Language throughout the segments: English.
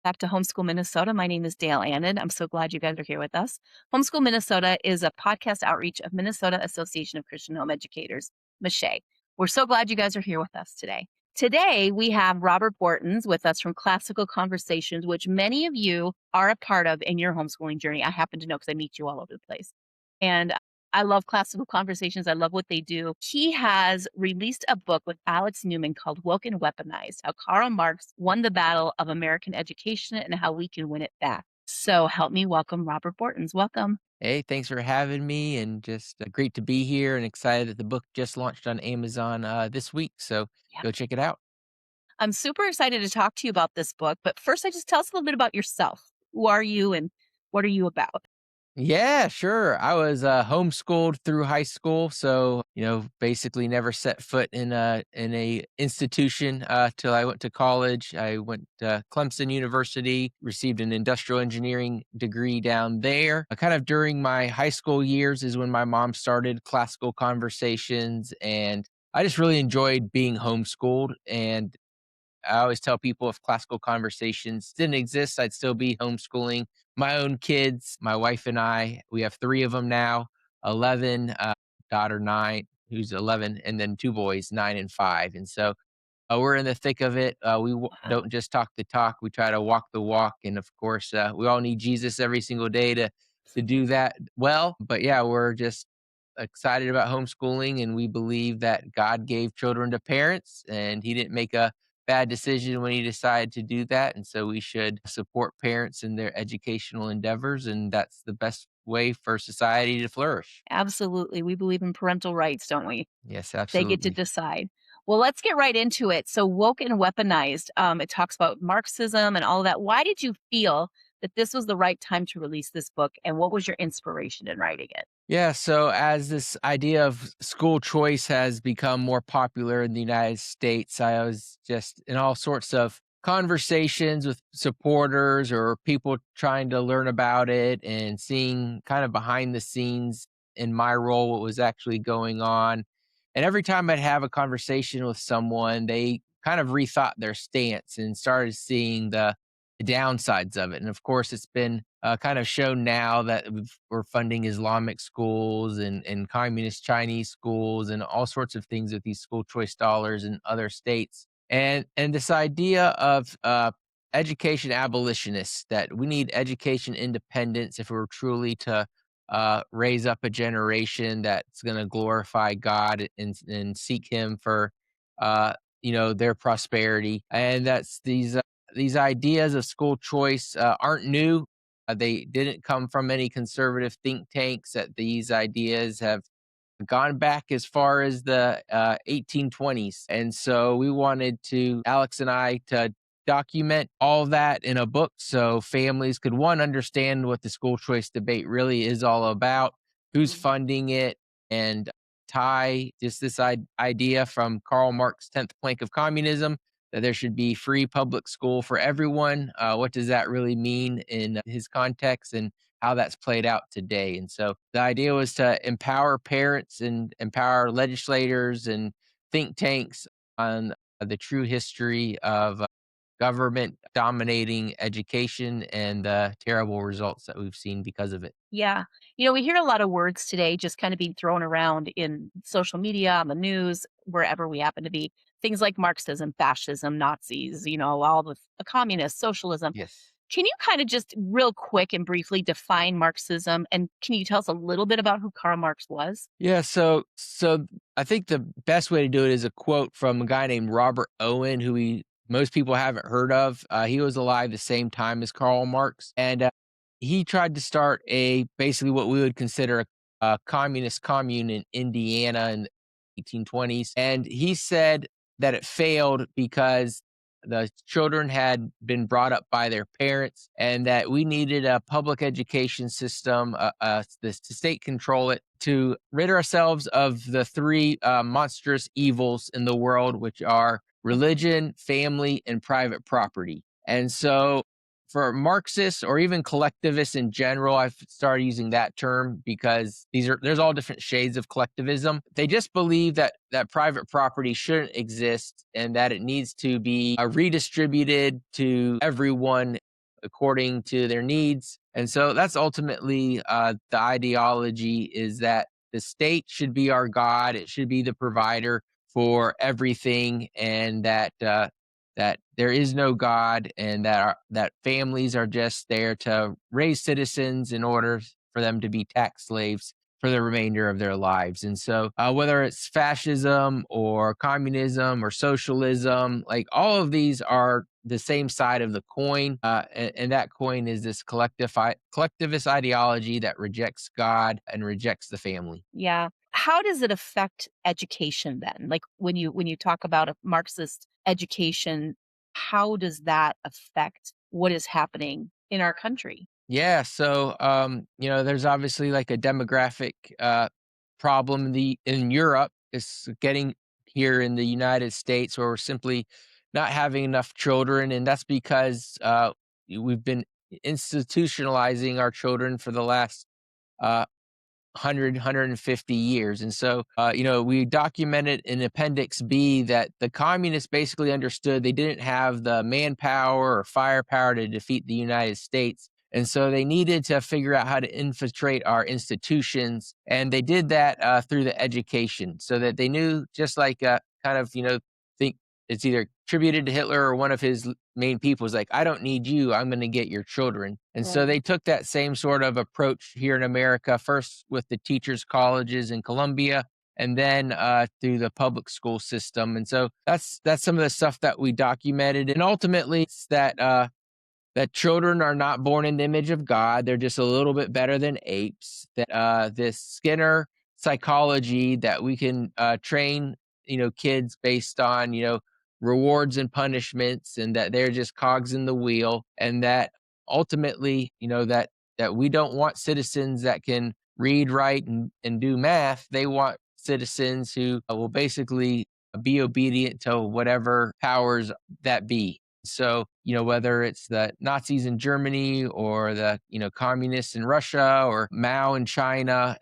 back to Homeschool Minnesota. My name is Dayle Annand. I'm so glad you guys are here with us. Homeschool Minnesota is a podcast outreach of Minnesota Association of Christian Home Educators, MÂCHÉ. We're so glad you guys are here with us today. Today, we have Robert Bortins with us from Classical Conversations, which many of you are a part of in your homeschooling journey. I happen to know because I meet you all over the place. And I love Classical Conversations. I love what they do. He has released a book with Alex Newman called Woke and Weaponized: How Karl Marx Won the Battle of American Education and How We Can Win It Back. So help me welcome Robert Bortins. Welcome. Hey, thanks for having me, and just great to be here, and excited that the book just launched on Amazon this week. So Yeah. go check it out. I'm super excited to talk to you about this book. But first, I just tell us a little bit about yourself. Who are you and what are you about? Yeah, sure. I was homeschooled through high school, so basically never set foot in a institution till I went to college. I went to Clemson University, received an industrial engineering degree down there. Kind of during my high school years is when my mom started Classical Conversations, and I just really enjoyed being homeschooled. And I always tell people, if Classical Conversations didn't exist, I'd still be homeschooling my own kids. My wife and I, we have three of them now, 11, daughter 9, who's 11, and then two boys, 9 and 5. And so we're in the thick of it. Wow. Don't just talk the talk, we try to walk the walk. And of course, we all need Jesus every single day to do that well. But yeah, we're just excited about homeschooling, and we believe that God gave children to parents, and He didn't make a bad decision when He decided to do that. And so we should support parents in their educational endeavors, and that's the best way for society to flourish. Absolutely. We believe in parental rights, don't we? Yes, They get to absolutely. decide. Well, let's get right into it. So, Woke and Weaponized, it talks about Marxism and all of that. Why did you feel that this was the right time to release this book, and what was your inspiration in writing it? Yeah, so as this idea of school choice has become more popular in the United States, I was just in all sorts of conversations with supporters or people trying to learn about it, and seeing kind of behind the scenes in my role what was actually going on. And every time I'd have a conversation with someone, they kind of rethought their stance and started seeing the downsides of it. And of course, it's been kind of shown now that we're funding Islamic schools and communist Chinese schools and all sorts of things with these school choice dollars in other states. And this idea of education abolitionists, that we need education independence if we're truly to raise up a generation that's going to glorify God and seek Him for their prosperity. And that's these ideas of school choice aren't new. They didn't come from any conservative think tanks. That these ideas have gone back as far as the 1820s. And so we wanted to, Alex and I, to document all that in a book so families could, one, understand what the school choice debate really is all about, who's Mhm. funding it, and tie just this idea from Karl Marx's 10th plank of communism, that there should be free public school for everyone. What does that really mean in his context, and how that's played out today? And so the idea was to empower parents and empower legislators and think tanks on the true history of government dominating education and the terrible results that we've seen because of it. Yeah. We hear a lot of words today just kind of being thrown around in social media, on the news, wherever we happen to be. Things like Marxism, fascism, Nazis, all the communists, socialism. Yes. Can you kind of just real quick and briefly define Marxism? And can you tell us a little bit about who Karl Marx was? Yeah, so I think the best way to do it is a quote from a guy named Robert Owen, who most people haven't heard of. He was alive the same time as Karl Marx, and he tried to start basically what we would consider a communist commune in Indiana in the 1820s. And he said that it failed because the children had been brought up by their parents, and that we needed a public education system, to state control it, to rid ourselves of the three monstrous evils in the world, which are religion, family, and private property. And so for Marxists, or even collectivists in general, I've started using that term because there's all different shades of collectivism. They just believe that private property shouldn't exist, and that it needs to be redistributed to everyone. according to their needs. And so that's ultimately the ideology, is that the state should be our God. It should be the provider for everything, and that there is no God, and that families are just there to raise citizens in order for them to be tax slaves for the remainder of their lives. And so, whether it's fascism or communism or socialism, like all of these are the same side of the coin. And that coin is this collectivist ideology that rejects God and rejects the family. Yeah. How does it affect education then? Like when you talk about a Marxist education, how does that affect what is happening in our country? Yeah, so there's obviously like a demographic problem in Europe. It's getting here in the United States where we're simply not having enough children, and that's because we've been institutionalizing our children for the last uh, 150 years. And so, we documented in Appendix B that the communists basically understood they didn't have the manpower or firepower to defeat the United States. And so they needed to figure out how to infiltrate our institutions. And they did that through the education, so that they knew, just like kind of, think it's either attributed to Hitler or one of his main people is like, I don't need you, I'm going to get your children. And so Right. they took that same sort of approach here in America, first with the teachers' colleges in Columbia, and then through the public school system. And so that's some of the stuff that we documented. And ultimately, it's that children are not born in the image of God. They're just a little bit better than apes. That this Skinner psychology, that we can train, kids based on, rewards and punishments, and that they're just cogs in the wheel, and that ultimately, that we don't want citizens that can read, write, and do math. They want citizens who will basically be obedient to whatever powers that be. So, whether it's the Nazis in Germany or the, communists in Russia or Mao in China,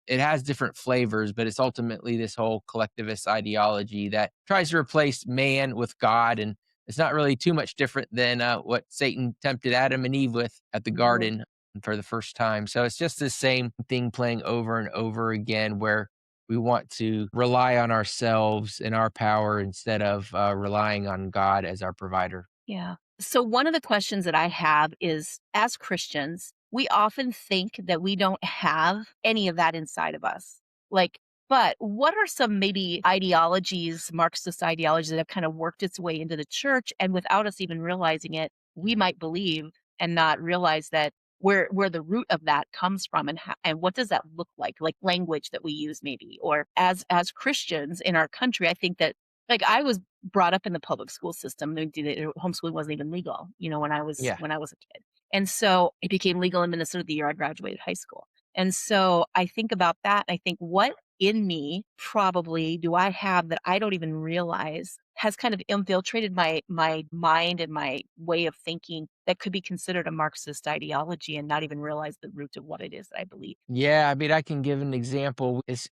it has different flavors, but it's ultimately this whole collectivist ideology that tries to replace man with God. And it's not really too much different than what Satan tempted Adam and Eve with at the Right. garden for the first time. So it's just the same thing playing over and over again, where we want to rely on ourselves and our power instead of relying on God as our provider. Yeah. So one of the questions that I have is, as Christians, we often think that we don't have any of that inside of us. Like, but what are some maybe ideologies, Marxist ideologies that have kind of worked its way into the church, and without us even realizing it, we might believe and not realize that where the root of that comes from, and and what does that look like language that we use maybe, or as Christians in our country. I think that, like, I was brought up in the public school system. Homeschooling wasn't even legal, when I was Yeah. when I was a kid. And so it became legal in Minnesota the year I graduated high school. And so I think about that. I think, what in me probably do I have that I don't even realize has kind of infiltrated my mind and my way of thinking, that could be considered a Marxist ideology, and not even realize the root of what it is that I believe. Yeah. I mean, I can give an example. It's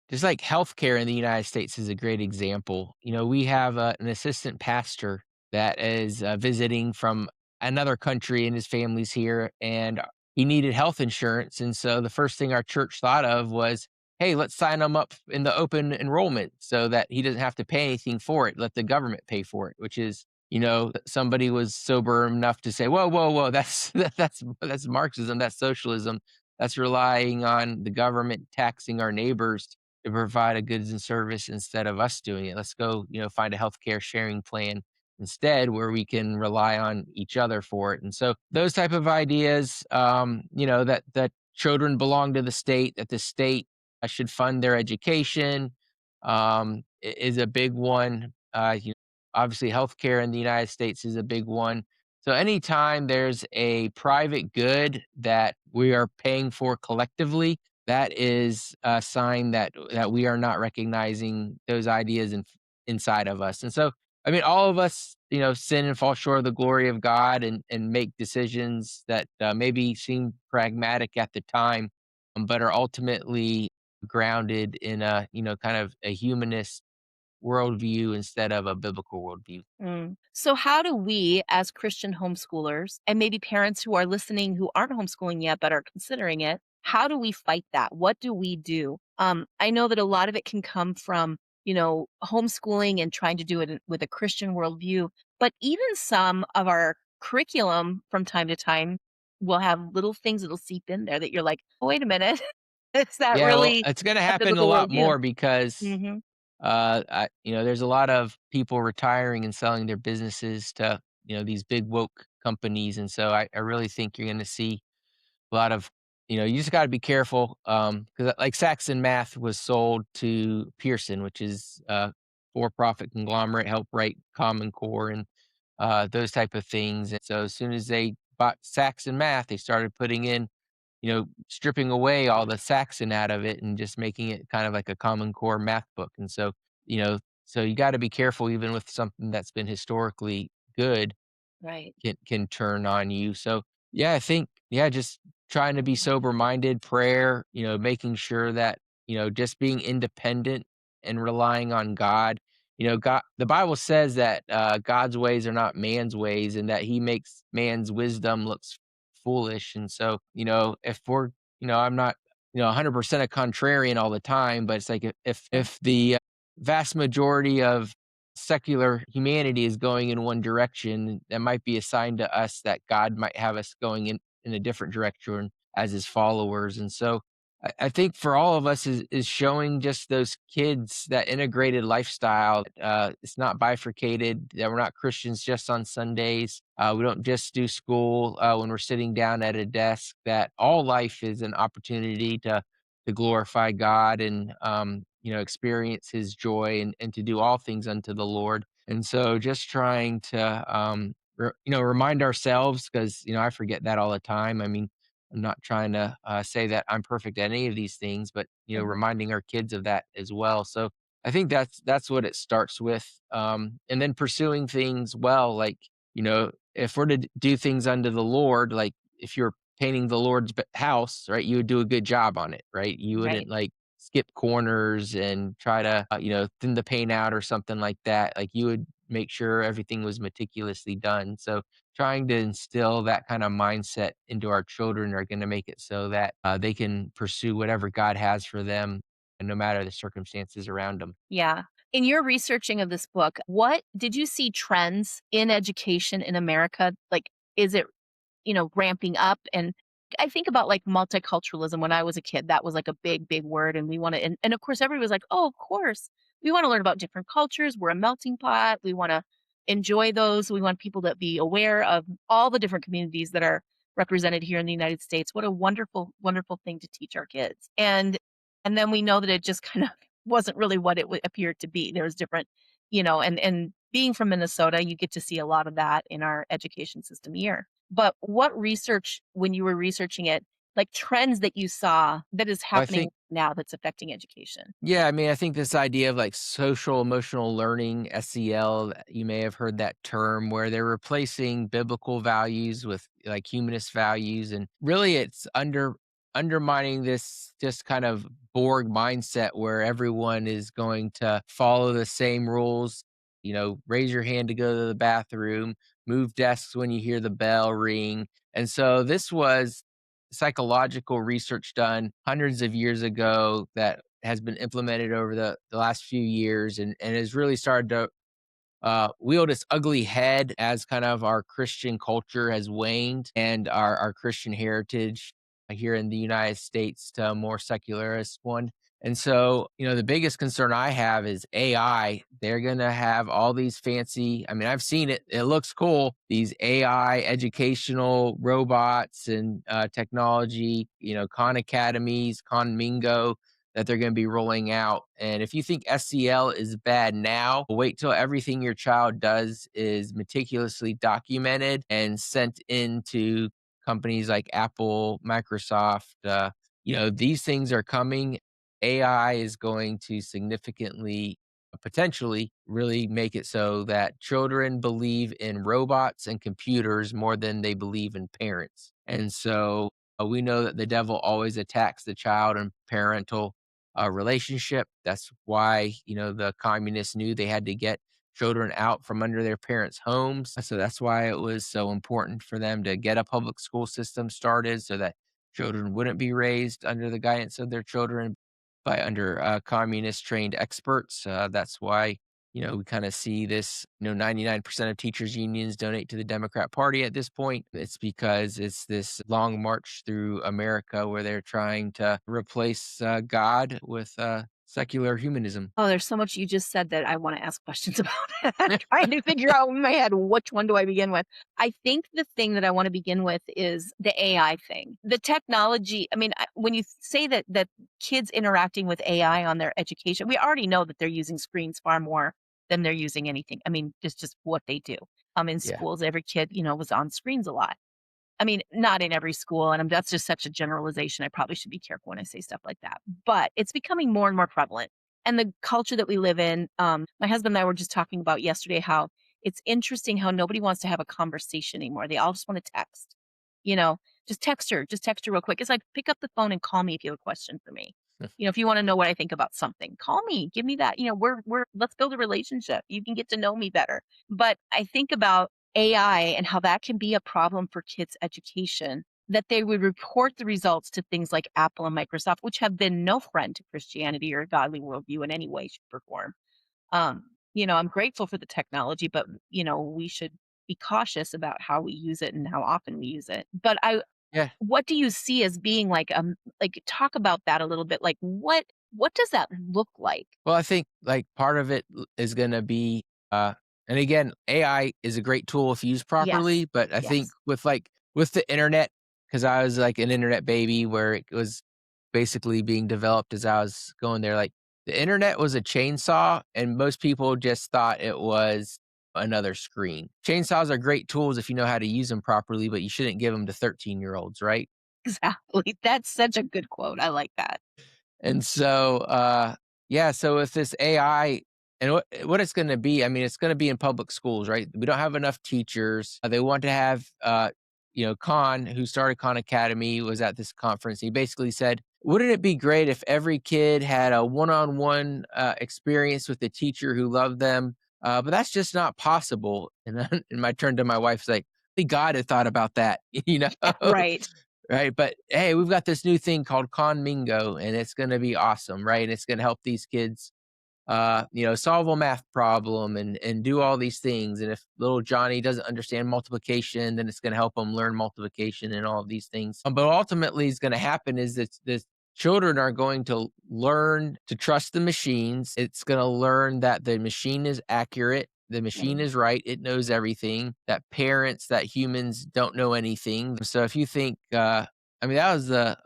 just like healthcare in the United States is a great example. We have an assistant pastor that is visiting from another country, and his family's here, and he needed health insurance. And so the first thing our church thought of was, hey, let's sign him up in the open enrollment so that he doesn't have to pay anything for it. Let the government pay for it, which is, somebody was sober enough to say, whoa, whoa, whoa, that's Marxism, that's socialism, that's relying on the government taxing our neighbors to provide a goods and service instead of us doing it. Let's go, find a healthcare sharing plan instead, where we can rely on each other for it. And so those type of ideas, that children belong to the state, that the state should fund their education, is a big one. Obviously, healthcare in the United States is a big one. So anytime there's a private good that we are paying for collectively, that is a sign that we are not recognizing those ideas inside of us. And so, I mean, all of us, sin and fall short of the glory of God, and make decisions that maybe seem pragmatic at the time, but are ultimately grounded in a, kind of a humanist worldview instead of a biblical worldview. Mm. So, how do we, as Christian homeschoolers, and maybe parents who are listening who aren't homeschooling yet but are considering it, how do we fight that? What do we do? I know that a lot of it can come from, homeschooling and trying to do it with a Christian worldview, but even some of our curriculum from time to time will have little things that'll seep in there that you're like, oh, wait a minute, is that Yeah, well, really it's gonna a happen a biblical lot worldview? more because, Hmm. there's a lot of people retiring and selling their businesses to, these big woke companies, and so I really think you're gonna see a lot of you just gotta be careful, because like Saxon Math was sold to Pearson, which is a for-profit conglomerate, help write Common Core and, those type of things, and so as soon as they bought Saxon Math, they started putting in stripping away all the Saxon out of it and just making it kind of like a Common Core math book, and so, so you gotta be careful even with something that's been historically good Right. can turn on you. So, yeah, I think, yeah, just trying to be sober minded, prayer, making sure that, just being independent and relying on God. God, the Bible says that God's ways are not man's ways and that he makes man's wisdom looks foolish. And so, if we're, I'm not, 100% a contrarian all the time, but it's like Sure. if the vast majority of secular humanity is going in one direction, that might be a sign to us that God might have us going in a different direction as his followers. And so I think for all of us is showing just those kids that integrated lifestyle. It's not bifurcated, that we're not Christians just on Sundays. We don't just do school when we're sitting down at a desk, that all life is an opportunity to glorify God and experience his joy and to do all things unto the Lord. And so just trying to remind ourselves because I forget that all the time. I mean, I'm not trying to say that I'm perfect at any of these things, but Mhm. reminding our kids of that as well. So I think that's what it starts with, and then pursuing things well, like if we're to do things unto the Lord, like if you're painting the Lord's house, right, you would do a good job on it, right? You Right. wouldn't like skip corners and try to, thin the paint out or something like that. Like you would make sure everything was meticulously done. So trying to instill that kind of mindset into our children are going to make it so that they can pursue whatever God has for them, and no matter the circumstances around them. Yeah. In your researching of this book, what did you see trends in education in America? Like, is it, ramping up? And I think about like multiculturalism when I was a kid. That was like a big, big word. And we want to, and of course, everybody was like, oh, of course, we want to learn about different cultures. We're a melting pot. We want to enjoy those. We want people to be aware of all the different communities that are represented here in the United States. What a wonderful, wonderful thing to teach our kids. And then we know that it just kind of wasn't really what it appeared to be. There was different, and being from Minnesota, you get to see a lot of that in our education system here. But what research, when you were researching it, like trends that you saw that is I happening think now that's affecting education? Yeah, I mean, I think this idea of like social emotional learning, SEL, you may have heard that term where they're replacing biblical values with like humanist values. And really it's undermining this just kind of Borg mindset where everyone is going to follow the same rules, raise your hand to go to the bathroom, move desks when you hear the bell ring. And so this was psychological research done hundreds of years ago that has been implemented over the last few years and has really started to wield its ugly head as kind of our Christian culture has waned and our Christian heritage here in the United States to a more secularist one. And so, the biggest concern I have is AI. They're going to have all these fancy, I mean, I've seen it, it looks cool. These AI educational robots and technology, Khan Academies, Khan Mingo, that they're going to be rolling out. And if you think SEL is bad now, wait till everything your child does is meticulously documented and sent into companies like Apple, Microsoft. These things are coming. AI is going to significantly, potentially, really make it so that children believe in robots and computers more than they believe in parents. And so we know that the devil always attacks the child and parental relationship. That's why, the communists knew they had to get children out from under their parents' homes. So that's why it was so important for them to get a public school system started so that children wouldn't be raised under the guidance of their children by under communist trained experts. That's why, we kind of see this, 99% of teachers unions donate to the Democrat Party at this point. It's because it's this long march through America where they're trying to replace God with secular humanism. Oh, there's so much you just said that I wanna ask questions about. I'm trying to figure out in my head which one do I begin with. I think the thing that I wanna begin with is the AI thing. The technology, I mean, when you say that kids interacting with AI on their education, we already know that they're using screens far more than they're using anything. I mean, it's just what they do. In Yeah. schools, every kid, was on screens a lot. I mean, not in every school, and that's just such a generalization. I probably should be careful when I say stuff like that. But it's becoming more and more prevalent. And the culture that we live in, my husband and I were just talking about yesterday how it's interesting how nobody wants to have a conversation anymore. They all just want to text. You know, just text her real quick. It's like pick up the phone and call me if you have a question for me. If you want to know what I think about something, call me. Give me that. We're let's build a relationship. You can get to know me better. But I think about AI and how that can be a problem for kids' education, that they would report the results to things like Apple and Microsoft, which have been no friend to Christianity or a godly worldview in any way, shape, or form. I'm grateful for the technology, but we should be cautious about how we use it and how often we use it. But Yeah. what do you see as being like talk about that a little bit? Like what does that look like? Well, I think like part of it is going to be, and again, AI is a great tool if used Yes. properly. But I think Yes. with the internet, because I was like an internet baby where it was basically being developed as I was going there, like the internet was a chainsaw, and most people just thought it was another screen. Chainsaws are great tools if you know how to use them properly, but you shouldn't give them to 13-year-olds, right? Exactly. That's such a good quote. I like that. And so, yeah, so with this AI and what it's gonna be, I mean, it's gonna be in public schools, right? We don't have enough teachers. They want to have, Khan, who started Khan Academy, was at this conference. He basically said, "Wouldn't it be great if every kid had a one-on-one experience with a teacher who loved them? But that's just not possible." And then, and I turned to my wife, like, "Only God had thought about that," you know? Yeah, right. Right, but hey, we've got this new thing called Conmingo, and it's gonna be awesome, right? It's gonna help these kids, solve a math problem and do all these things. And if little Johnny doesn't understand multiplication, then it's gonna help him learn multiplication and all of these things. But ultimately, is gonna happen is that the children are going to learn to trust the machines. It's gonna learn that the machine is accurate. The machine Right. is right. It knows everything. That parents, that humans don't know anything. So if you think, I mean, that was the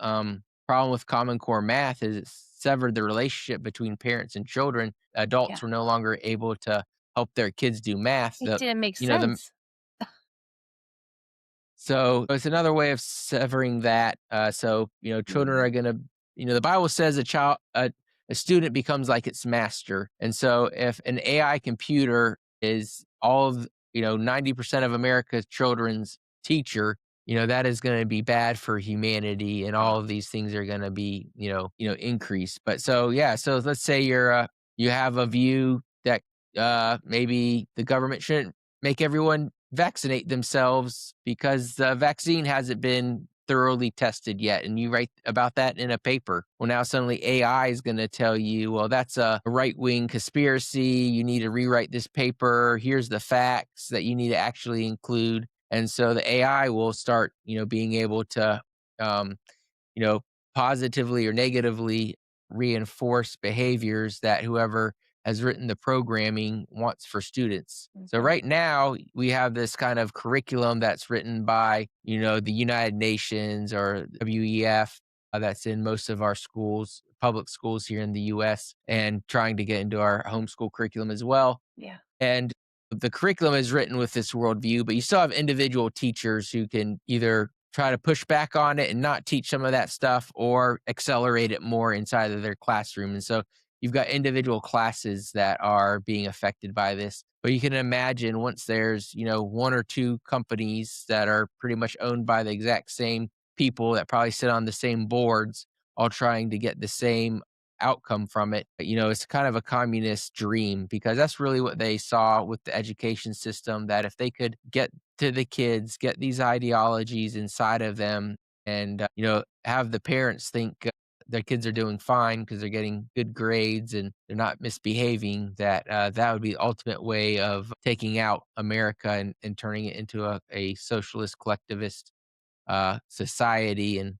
problem with Common Core math is it severed the relationship between parents and children. Yeah. Adults were no longer able to help their kids do math. It didn't make The sense. so it's another way of severing that. So children Mhm. are gonna, the Bible says a student becomes like its master, and so if an AI computer is all of 90% of America's children's teacher, that is going to be bad for humanity, and all Right. of these things are going to be increased. But so yeah, so let's say you have a view that maybe the government shouldn't make everyone vaccinate themselves because the vaccine hasn't been thoroughly tested yet. And you write about that in a paper. Well, now suddenly AI is going to tell you, well, that's a right wing conspiracy. You need to rewrite this paper. Here's the facts that you need to actually include. And so the AI will start, being able to, um, you know, positively or negatively reinforce behaviors that whoever has written the programming wants for students. So Okay. right now we have this kind of curriculum that's written by, the United Nations or WEF, that's in most of our schools, public schools here in the US, and trying to get into our homeschool curriculum as well. Yeah. And the curriculum is written with this worldview, but you still have individual teachers who can either try to push back on it and not teach some of that stuff or accelerate it more inside of their classroom. And so you've got individual classes that are being affected by this. But you can imagine once there's, one or two companies that are pretty much owned by the exact same people that probably sit on the same boards, all trying to get the same outcome from it. But, it's kind of a communist dream because that's really what they saw with the education system, that if they could get to the kids, get these ideologies inside of them and, have the parents think their kids are doing fine because they're getting good grades and they're not misbehaving, that that would be the ultimate way of taking out America and turning it into a socialist collectivist society. And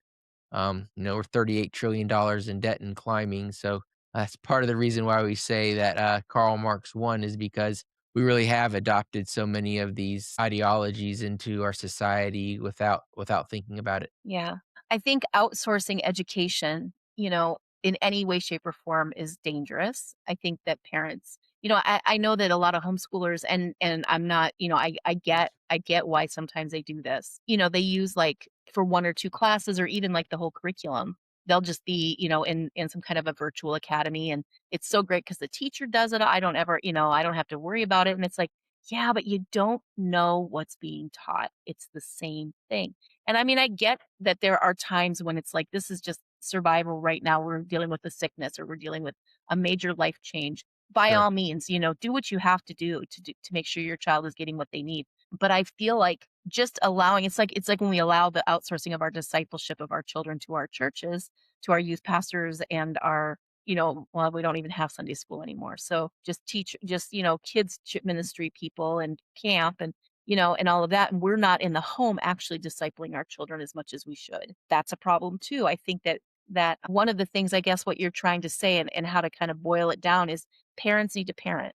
we're $38 trillion in debt and climbing. So that's part of the reason why we say that Karl Marx won, is because we really have adopted so many of these ideologies into our society without thinking about it. Yeah. I think outsourcing education, in any way, shape, or form is dangerous. I think that parents, I know that a lot of homeschoolers and I'm not, I get why sometimes they do this. They use like for one or two classes or even like the whole curriculum. They'll just be, in some kind of a virtual academy. And it's so great because the teacher does it. I don't ever, I don't have to worry about it. And it's like, yeah, but you don't know what's being taught. It's the same thing. And I mean, I get that there are times when it's like, this is just survival right now. We're dealing with a sickness or we're dealing with a major life change. By Sure. all means, do what you have to to make sure your child is getting what they need. But I feel like just allowing it's like when we allow the outsourcing of our discipleship of our children to our churches, to our youth pastors and our well, we don't even have Sunday school anymore. So just kids ministry people and camp and all of that. And we're not in the home actually discipling our children as much as we should. That's a problem too. I think that one of the things, I guess, what you're trying to say and how to kind of boil it down is parents need to parent.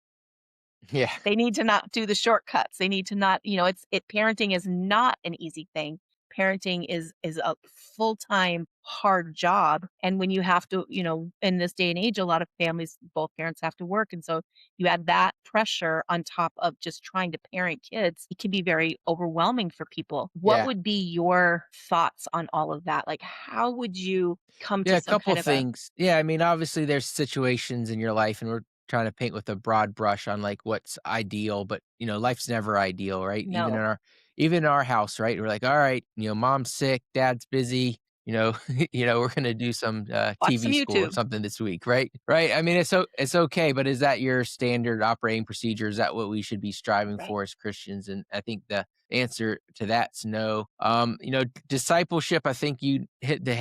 Yeah. They need to not do the shortcuts. They need to not, parenting is not an easy thing. Parenting is a full-time hard job. And when you have to, in this day and age, a lot of families, both parents have to work. And so you add that pressure on top of just trying to parent kids, it can be very overwhelming for people. What Yeah. would be your thoughts on all of that? Like, how would you come to Yeah, a some couple kind of a things. Yeah, I mean, obviously there's situations in your life and we're trying to paint with a broad brush on like what's ideal, but life's never ideal, right? no, Even in our house, right? We're like, all right, mom's sick, dad's busy, we're gonna do some watch some TV school or YouTube. something this week, right? Right. I mean, it's okay, but is that your standard operating procedure? Is that what we should be striving Right. for as Christians? And I think the answer to that's no. Discipleship, I think you hit the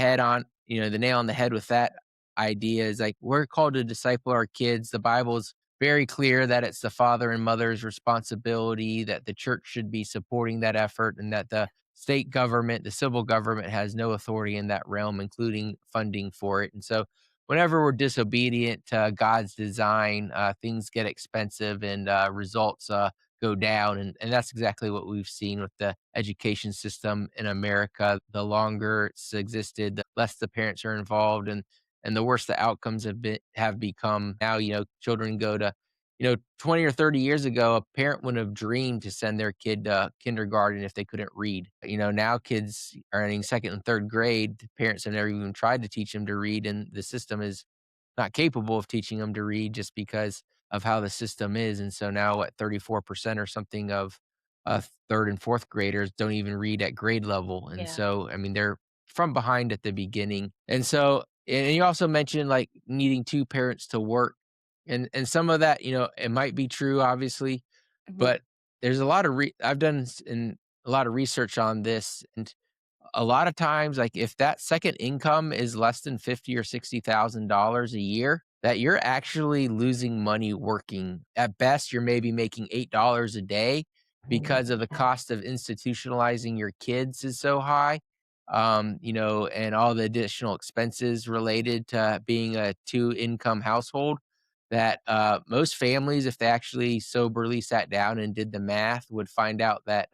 nail on the head with that idea. Is like we're called to disciple our kids. The Bible's very clear that it's the father and mother's responsibility, that the church should be supporting that effort, and that the state government, the civil government, has no authority in that realm, including funding for it. And so, whenever we're disobedient to God's design, things get expensive and results go down. And that's exactly what we've seen with the education system in America. The longer it's existed, the less the parents are involved and the worse the outcomes have become. Now, children go to 20 or 30 years ago, a parent wouldn't have dreamed to send their kid to kindergarten if they couldn't read. Now kids are in second and third grade. Parents have never even tried to teach them to read, and the system is not capable of teaching them to read just because of how the system is. And so now, what, 34% or something of third and fourth graders don't even read at grade level. And Yeah. so, I mean, they're from behind at the beginning. And so, and you also mentioned like needing two parents to work. And some of that, it might be true, obviously, Mhm. but there's a lot of I've done a lot of research on this, and a lot of times, like, if that second income is less than 50 or $60,000 a year, that you're actually losing money working. At best, you're maybe making $8 a day because of the cost of institutionalizing your kids is so high, and all the additional expenses related to being a two-income household, that, most families, if they actually soberly sat down and did the math, would find out that,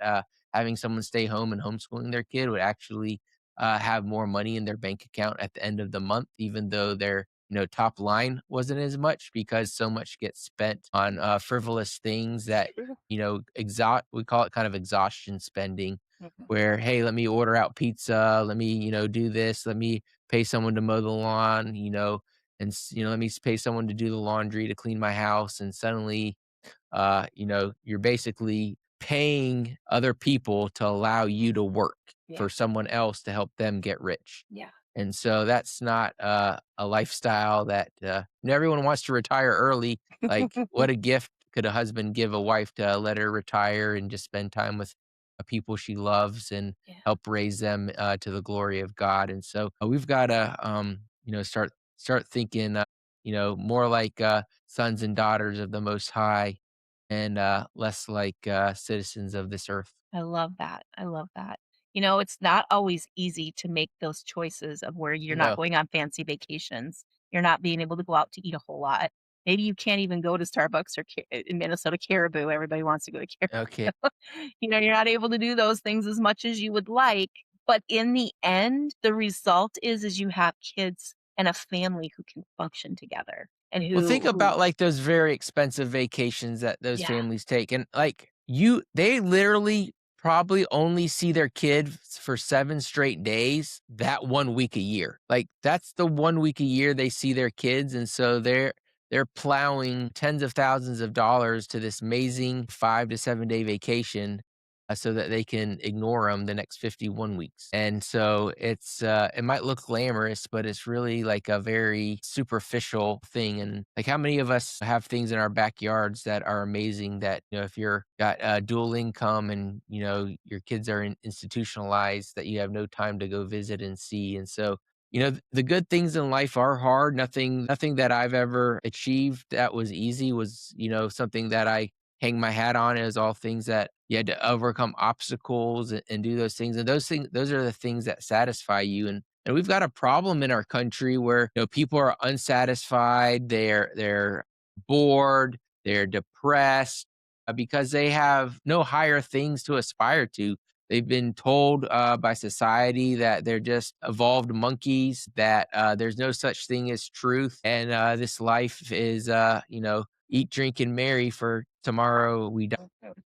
having someone stay home and homeschooling their kid would actually have more money in their bank account at the end of the month, even though their top line wasn't as much, because so much gets spent on frivolous things that True. exhaust. We call it kind of exhaustion spending, Mhm. where hey, let me order out pizza, let me do this, let me pay someone to mow the lawn, and let me pay someone to do the laundry, to clean my house, and suddenly you're basically paying other people to allow you to work Yeah. for someone else to help them get rich. Yeah. And so that's not a lifestyle that everyone wants to retire early. Like, what a gift could a husband give a wife to let her retire and just spend time with people she loves and Yeah, help raise them to the glory of God. And so we've got to, start thinking, more like sons and daughters of the Most High, and less like citizens of this earth. I love that. I love that. You know, it's not always easy to make those choices of where you're not No. going on fancy vacations. You're not being able to go out to eat a whole lot. Maybe you can't even go to Starbucks or in Minnesota Caribou. Everybody wants to go to Okay. Caribou. You know, you're not able to do those things as much as you would like. But in the end, the result is you have kids and a family who can function together and Well, think who about, like, those very expensive vacations that those yeah, families take, and, like, they literally probably only see their kids for 7 straight days that 1 week a year. Like, that's the 1 week a year they see their kids, and so they're plowing tens of thousands of dollars to this amazing 5 to 7-day vacation, so that they can ignore them the next 51 weeks. And so it might look glamorous, but it's really like a very superficial thing. And like, how many of us have things in our backyards that are amazing that, if you're got dual income and, your kids are institutionalized, that you have no time to go visit and see. And so, the good things in life are hard. Nothing that I've ever achieved that was easy was, something that I hang my hat on. Is all things that you had to overcome obstacles and do those things. And those are the things that satisfy you. And we've got a problem in our country where, people are unsatisfied, they're bored, they're depressed, because they have no higher things to aspire to. They've been told by society that they're just evolved monkeys, that there's no such thing as truth, and this life is, eat, drink, and marry, for tomorrow we die.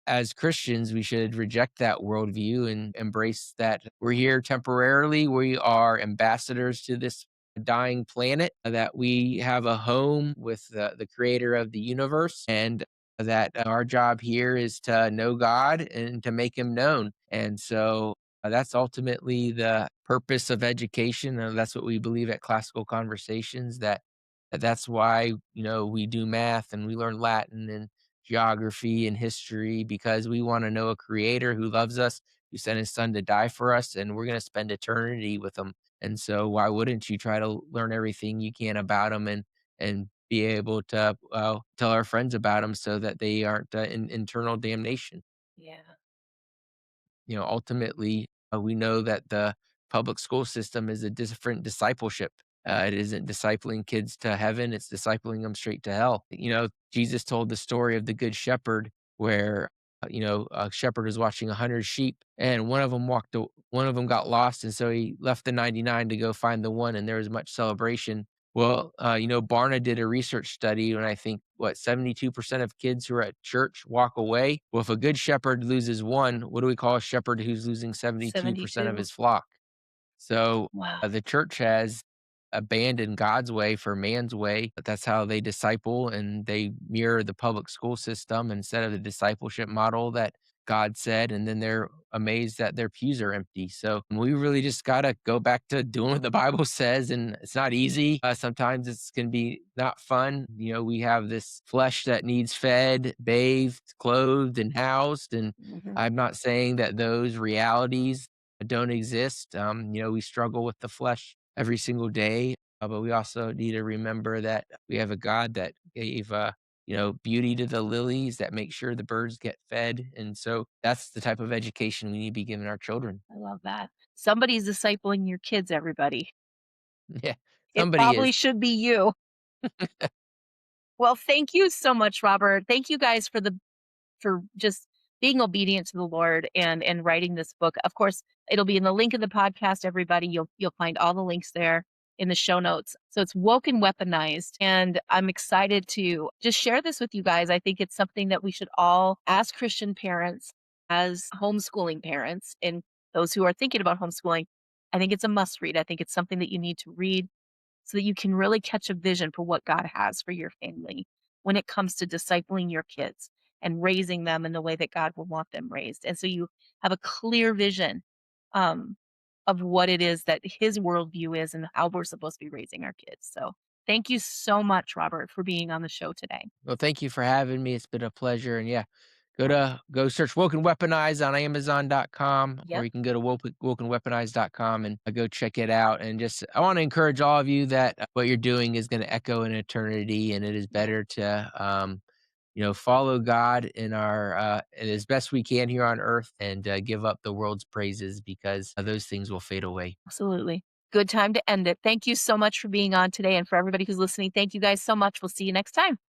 As Christians, we should reject that worldview and embrace that we're here temporarily. We are ambassadors to this dying planet, that we have a home with the creator of the universe, and that our job here is to know God and to make him known. And so that's ultimately the purpose of education. That's what we believe at Classical Conversations, that's why, we do math and we learn Latin and geography and history, because we want to know a creator who loves us, who sent his son to die for us, and we're going to spend eternity with him. And so why wouldn't you try to learn everything you can about him, and be able to tell our friends about him so that they aren't in eternal damnation? yeah. Ultimately, we know that the public school system is a different discipleship. It isn't discipling kids to heaven, it's discipling them straight to hell. Jesus told the story of the good shepherd where, a shepherd was watching 100 sheep, and one of them got lost, and so he left the 99 to go find the one, and there was much celebration. Well, Barna did a research study, and I think, 72% of kids who are at church walk away. Well, if a good shepherd loses one, what do we call a shepherd who's losing 72% of 72. his flock? So Wow. the church has abandoned God's way for man's way, but that's how they disciple, and they mirror the public school system instead of the discipleship model that God said. And then they're amazed that their pews are empty. So we really just got to go back to doing what the Bible says. And it's not easy. Sometimes it's can be not fun. We have this flesh that needs fed, bathed, clothed, and housed. And Mhm. I'm not saying that those realities don't exist. We struggle with the flesh every single day, but we also need to remember that we have a God that gave, beauty to the lilies, that make sure the birds get fed. And so that's the type of education we need to be giving our children. I love that. Somebody's discipling your kids, everybody. Yeah, It somebody is. probably should be you. Well, thank you so much, Robert. Thank you guys for just being obedient to the Lord and writing this book. Of course, it'll be in the link of the podcast, everybody. You'll find all the links there in the show notes. So it's Woke and Weaponized. And I'm excited to just share this with you guys. I think it's something that we should all, as Christian parents, as homeschooling parents, and those who are thinking about homeschooling, I think it's a must read. I think it's something that you need to read so that you can really catch a vision for what God has for your family when it comes to discipling your kids and raising them in the way that God will want them raised. And so you have a clear vision um, of what it is that his worldview is and how we're supposed to be raising our kids. So thank you so much, Robert, for being on the show today. Well, thank you for having me. It's been a pleasure. And yeah, go search Woke and Weaponized on Amazon.com, or Yep, you can go to wokeandweaponized.com and go check it out. And just I want to encourage all of you that what you're doing is going to echo in eternity, and it is yeah, better to follow God in our as best we can here on earth, and give up the world's praises, because those things will fade away. absolutely. Good time to end it. Thank you so much for being on today. And for everybody who's listening, thank you guys so much. We'll see you next time.